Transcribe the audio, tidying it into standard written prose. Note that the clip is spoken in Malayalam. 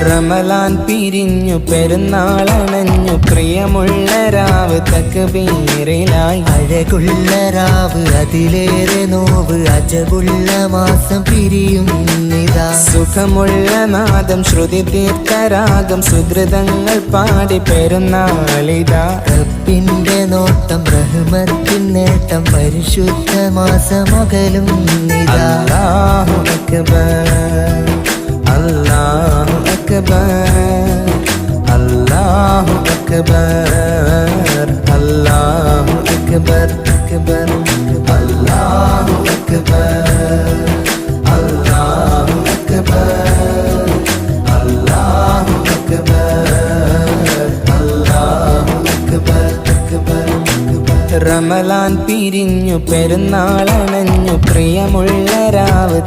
റമളാൻ പിരിഞ്ഞു പെരുന്നാളണഞ്ഞു പ്രിയമുള്ള രാവ് തക്ബീറിലായി അഴകുള്ള രാവ് അതിലേറെ നോവ് അജബുള്ള മാസം പിരിയുന്നിതാ സുഖമുള്ള നാദം ശ്രുതി തീർത്ഥരാഗം സുഹൃതങ്ങൾ പാടി പെരുന്നാളിതാ റബ്ബിന്റെ നോട്ടം റഹ്മത്തിൻ നേട്ടം പരിശുദ്ധ മാസമകലും അല്ലാഹു അക്ബർ അല്ലാഹു അക്ബർ അല്ലാഹു അക്ബർ അല്ലാഹു അക്ബർ അക്ബർ അല്ലാഹു അക്ബർ അല്ലാഹു അക്ബർ അല്ലാഹു അക്ബർ അല്ലാഹു അക്ബർ അക്ബർ. റമളാൻ പിരിഞ്ഞു പെരുന്നാളണഞ്ഞു പ്രിയമുള്ള രാവ്